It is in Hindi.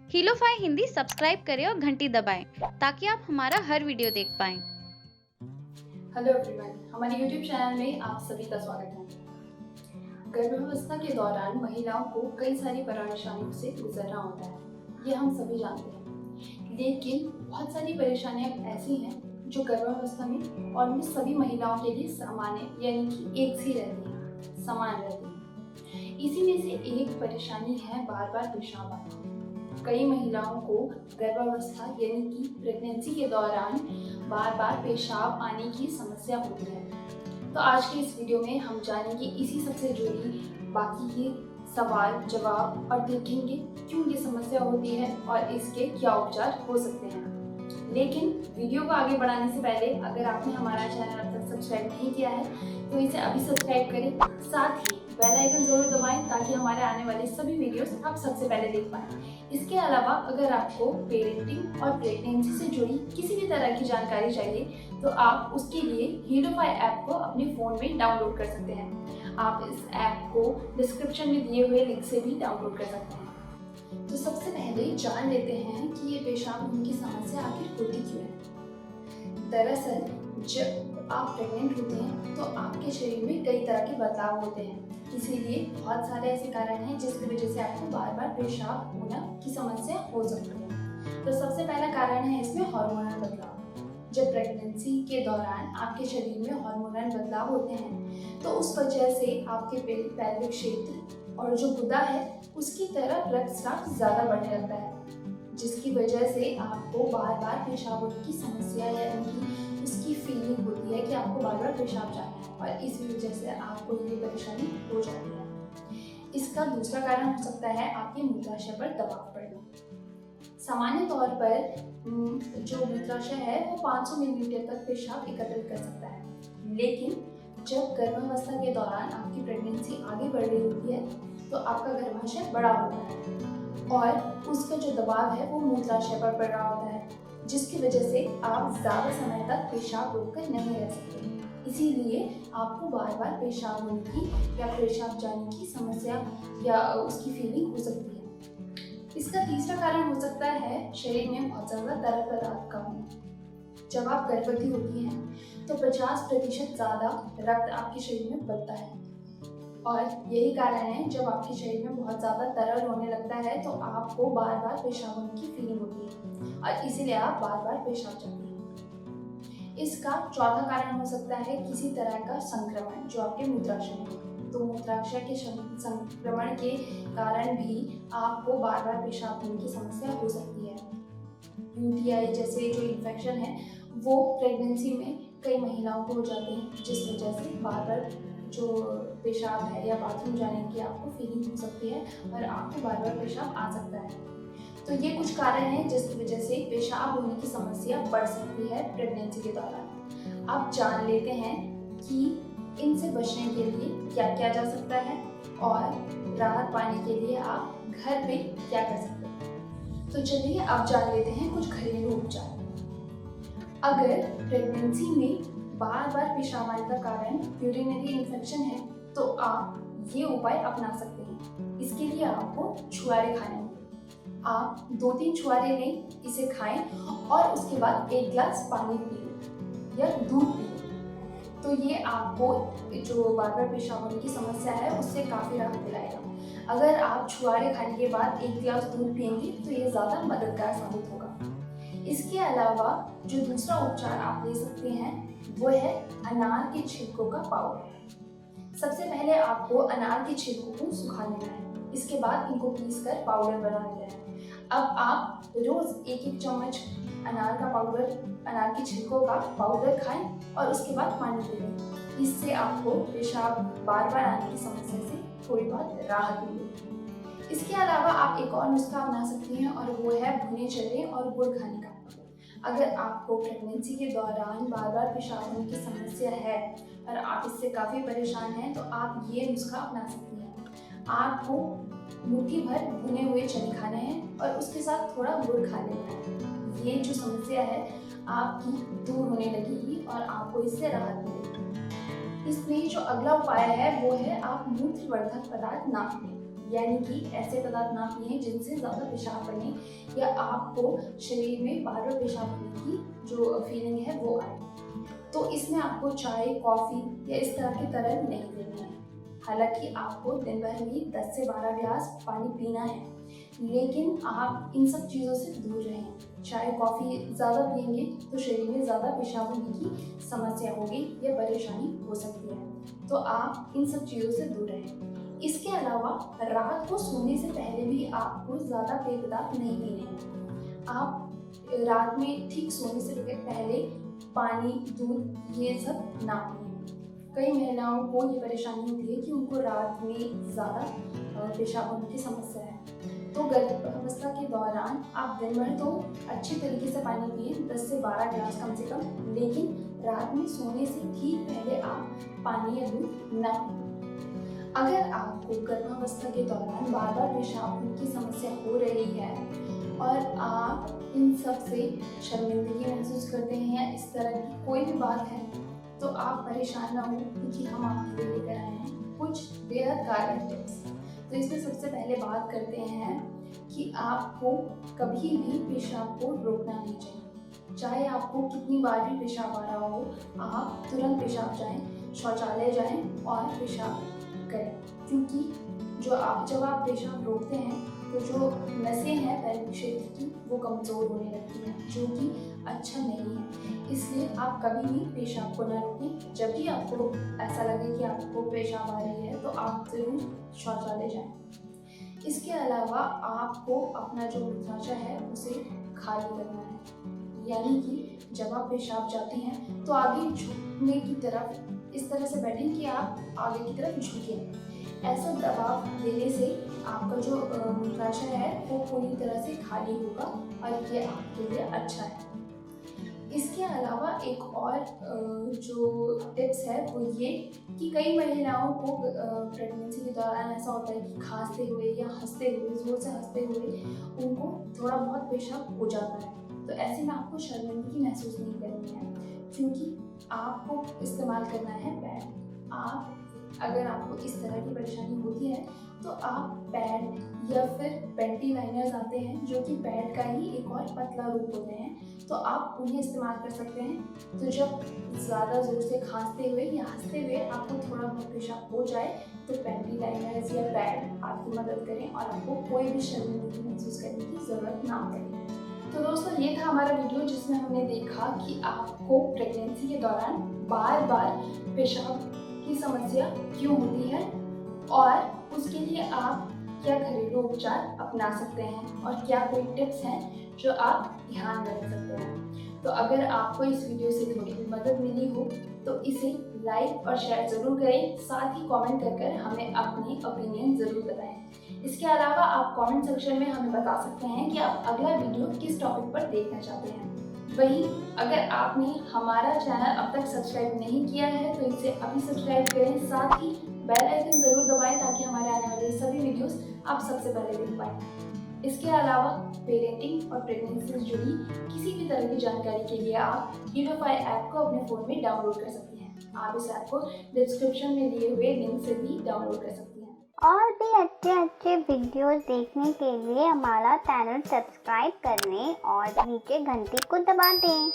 हीलोफाई हिंदी सब्सक्राइब करें और घंटी दबाएं ताकि आप हमारा हर वीडियो देख पाएं। हेलो एवरीवन, हमारे यूट्यूब चैनल में आप सभी का स्वागत है। गर्भावस्था के दौरान महिलाओं को कई सारी परेशानियों से गुजरना होता है, ये हम सभी जानते हैं। लेकिन बहुत सारी परेशानियां ऐसी हैं जो गर्भावस्था में ऑलमोस्ट सभी महिलाओं के लिए सामान्य यानी कि एक सी रहती है, समान रहती है। इसी में से एक परेशानी है बार बार पेशाब आना। कई महिलाओं को गर्भावस्था यानी कि प्रेगनेंसी के दौरान बार बार पेशाब आने की समस्या होती है। तो आज के इस वीडियो में हम जानेंगे इसी सबसे जुड़ी बाकी के सवाल जवाब और देखेंगे क्यों ये समस्या होती है और इसके क्या उपचार हो सकते हैं। लेकिन वीडियो को आगे बढ़ाने से पहले अगर आपने हमारा चैनल अब तक सब्सक्राइब नहीं किया है तो इसे अभी सब्सक्राइब करें, साथ ही बेल आइकन जरूर दबाएं ताकि हमारे आने वाले सभी वीडियोस आप सबसे पहले देख पाएं। इसके अलावा अगर आपको पेरेंटिंग और प्रेगनेंसी से जुड़ी किसी भी तरह की जानकारी चाहिए तो आप उसके लिए हीलोफाई ऐप को अपने फ़ोन में डाउनलोड कर सकते हैं। आप इस ऐप को डिस्क्रिप्शन में दिए हुए लिंक से भी डाउनलोड कर सकते हैं। तो सबसे पहले जान लेते हैं कि ये पेशाब होने की समस्या आखिर होती क्यों है। दरअसल जब आप प्रेग्नेंट होते हैं तो आपके शरीर में कई तरह के बदलाव होते हैं, इसीलिए बहुत सारे ऐसे कारण हैं जिसकी वजह से आपको बार बार पेशाब होना की समस्या हो सकती है। तो सबसे पहला कारण है इसमें हार्मोनल बदलाव। जब प्रेगनेंसी के दौरान आपके शरीर में हार्मोनल बदलाव होते हैं तो उस वजह से आपके पैल्विक क्षेत्र और जो गुदा है उसकी तरफ रक्तस्राव ज़्यादा बढ़ने लगता है, जिसकी वजह से आपको बार बार पेशाब होने की समस्या यानी कि उसकी फीलिंग होती है कि आपको बार बार पेशाब जाना है और इस वजह से आपको ये परेशानी हो जाती है। इसका दूसरा कारण हो सकता है आपके मूत्राशय पर दबाव पड़ना। सामान्य तौर पर जो मूत्राशय है वो 500 मिलीलीटर तक पेशाब एकत्रित कर सकता है, लेकिन जब गर्भावस्था के दौरान आपकी प्रेगनेंसी आगे बढ़ रही होती है तो आपका गर्भाशय बड़ा होता है और उसका जो दबाव है वो मूत्राशय पर पड़ रहा होता है, जिसकी वजह से आप ज़्यादा समय तक पेशाब रोककर नहीं रह सकते। इसीलिए आपको बार बार पेशाब होने की या पेशाब जाने की समस्या या उसकी फीलिंग हो सकती है। इसका तीसरा कारण हो सकता है शरीर में बहुत ज़्यादा तरल पदार्थ का होना। जब आप गर्भवती होती हैं तो 50% ज़्यादा रक्त आपके शरीर में बढ़ता है और यही कारण है जब आपके शरीर में बहुत ज़्यादा तरल होने लगता है तो आपको बार बार पेशाब होने की फीलिंग होती है और इसीलिए आप बार बार पेशाब जाती हैं। इसका चौथा कारण हो सकता है किसी तरह का संक्रमण जो आपके मूत्राशय में है। तो मूत्राशय के संक्रमण के कारण भी आपको बार बार पेशाब होने की समस्या हो सकती है। यूटीआई जैसे जो इन्फेक्शन है वो प्रेगनेंसी में कई महिलाओं को हो जाते हैं, जिस वजह से बार बार जो पेशाब है या बाथरूम जाने की आपको फीलिंग हो सकती है और आपको बार बार पेशाब आ सकता है। तो ये कुछ कारण हैं जिसकी वजह से पेशाब होने की समस्या बढ़ सकती है प्रेगनेंसी के दौरान। अब जान लेते हैं कि इनसे बचने के लिए क्या किया जा सकता है और राहत पाने के लिए आप घर पे क्या कर सकते हैं। तो चलिए अब जान लेते हैं कुछ घरेलू उपचार। अगर प्रेगनेंसी में बार बार पेशाब आने का कारण यूरिनरी इन्फेक्शन है तो आप ये उपाय अपना सकते हैं। इसके लिए आपको छुआरे खाने होंगे। आप 2-3 छुआरे लें, इसे खाएं और उसके बाद 1 गिलास पानी पी लें या दूध पी लें। तो ये आपको जो बार बार पेशाब होने की समस्या है उससे काफ़ी राहत दिलाएगा। अगर आप छुआरे खाने के बाद 1 गिलास दूध पिएंगे तो ये ज़्यादा मददगार साबित होगा। इसके अलावा जो दूसरा उपचार आप ले सकते हैं वो है अनार के छिलकों का पाउडर। सबसे पहले आपको अनार के छिलकों को सुखा लेना है, इसके बाद इनको पीसकर पाउडर बना लेना है। अब आप रोज 1-1 चम्मच अनार के छिलकों का पाउडर खाएं और उसके बाद पानी पी लें। इससे आपको पेशाब बार बार आने की समस्या से थोड़ी बहुत राहत मिलेगी। इसके अलावा आप एक और नुस्खा अपना सकती हैं और वो है भुने चने और गुड़ खाने का। अगर आपको प्रेगनेंसी के दौरान बार बार पेशाब होने की समस्या है और आप इससे काफ़ी परेशान हैं तो आप ये नुस्खा अपना सकती हैं। आपको मुट्ठी भर भुने हुए चने खाने हैं और उसके साथ थोड़ा गुड़ खा लेना है। ये जो समस्या है आपकी दूर होने लगेगी और आपको इससे राहत मिलेगी। इसमें जो अगला उपाय है वो है आप मूत्रवर्धक पदार्थ ना पिएं। यानी कि ऐसे पदार्थ ना पिए जिनसे ज़्यादा पेशाब बने या आपको शरीर में बार बार पेशाब होने की जो फीलिंग है वो आए। तो इसमें आपको चाय, कॉफ़ी या इस तरह के तरल नहीं पीना है। हालांकि आपको दिन भर में 10 से 12 गिलास पानी पीना है, लेकिन आप इन सब चीज़ों से दूर रहें। चाय, कॉफ़ी ज़्यादा पिएंगे तो शरीर में ज़्यादा पेशाब होने की समस्या होगी या परेशानी हो सकती है। तो आप इन सब चीज़ों से दूर रहें। इसके अलावा रात को सोने से पहले भी आपको ज़्यादा पेय पदार्थ नहीं पीने हैं। आप रात में ठीक सोने से पहले पानी, दूध ये सब ना पिएं। कई महिलाओं को ये परेशानी होती है कि उनको रात में ज़्यादा पेशाब होने की समस्या है। तो गर्भावस्था के दौरान आप दिन भर तो अच्छी तरीके से पानी पिए, 10 से 12 गिलास कम से कम, लेकिन रात में सोने से ठीक पहले आप पानी या दूध ना पिएं। अगर आपको गर्भावस्था के दौरान बार बार पेशाब होने की समस्या हो रही है और आप इन सब से शर्मिंदगी महसूस करते हैं या इस तरह की कोई भी बात है, तो आप परेशान ना हो, क्योंकि हम आपके लिए लेकर आए हैं कुछ बेहद कारगर टिप्स। तो इसमें सबसे पहले बात करते हैं कि आपको कभी भी पेशाब को रोकना नहीं चाहिए। चाहे आपको कितनी बार भी पेशाब आ रहा हो, आप तुरंत पेशाब जाएं, शौचालय जाएं और पेशाब करें, क्योंकि जब आप पेशाब रोकते हैं तो जो नसें हैं पैल्विक क्षेत्र की वो कमज़ोर होने लगती हैं, जो कि अच्छा नहीं है। इसलिए आप कभी भी पेशाब को ना रोकें। जब भी आपको ऐसा लगे कि आपको पेशाब आ रही है तो आप ज़रूर शौचालय जाएं। इसके अलावा आपको अपना जो मूत्राशय है उसे खाली करना है, यानी कि जब आप पेशाब जाते हैं तो आगे झुकने की तरफ इस तरह से बैठें कि आप आगे की तरफ झुकें। ऐसा दबाव देने से आपका जो मूत्राशय है वो पूरी तरह से खाली होगा और ये आपके लिए अच्छा है। इसके अलावा एक और जो टिप्स है वो ये कि कई महिलाओं को प्रेगनेंसी के दौरान ऐसा होता है कि खांसते हुए या हंसते हुए, जोर से हंसते हुए उनको थोड़ा बहुत पेशाब हो जाता है। तो ऐसे में आपको शर्मिंदगी महसूस नहीं करनी है, क्योंकि आपको इस्तेमाल करना है पैड। अगर आपको इस तरह की परेशानी होती है तो आप पैड या फिर पेंटी लाइनर्स आते हैं जो कि पैड का ही एक और पतला रूप होते हैं, तो आप उन्हें इस्तेमाल कर सकते हैं। तो जब ज़्यादा ज़ोर से खांसते हुए या हंसते हुए आपको थोड़ा बहुत पेशाब हो जाए तो पेंटी लाइनर्स या पैड आपकी मदद करें और आपको कोई भी शर्मिंदगी महसूस करने की ज़रूरत ना पड़े। तो दोस्तों, ये था हमारा वीडियो जिसमें हमने देखा कि आपको प्रेगनेंसी के दौरान बार बार पेशाब की समस्या क्यों होती है और उसके लिए आप क्या घरेलू उपचार अपना सकते हैं और क्या कोई टिप्स हैं जो आप ध्यान में रख सकते हैं। तो अगर आपको इस वीडियो से थोड़ी भी मदद मिली हो तो इसे लाइक और शेयर ज़रूर करें, साथ ही कमेंट कर हमें अपनी ओपिनियन ज़रूर बताएं। इसके अलावा आप कमेंट सेक्शन में हमें बता सकते हैं कि आप अगला वीडियो किस टॉपिक पर देखना चाहते हैं। वहीं अगर आपने हमारा चैनल अब तक सब्सक्राइब नहीं किया है तो इसे अभी सब्सक्राइब करें, साथ ही बेल आइकन ज़रूर दबाएं ताकि हमारे आने वाले सभी वीडियोस आप सबसे पहले देख पाएं। इसके अलावा पेरेंटिंग और प्रेगनेंसी से जुड़ी किसी भी तरह की जानकारी के लिए आप यूनिफाई ऐप को अपने फ़ोन में डाउनलोड कर सकते हैं। आप इस ऐप को डिस्क्रिप्शन में दिए हुए लिंक से भी डाउनलोड कर सकते हैं। और भी अच्छे वीडियोस देखने के लिए हमारा चैनल सब्सक्राइब करें और नीचे घंटी को दबा दें।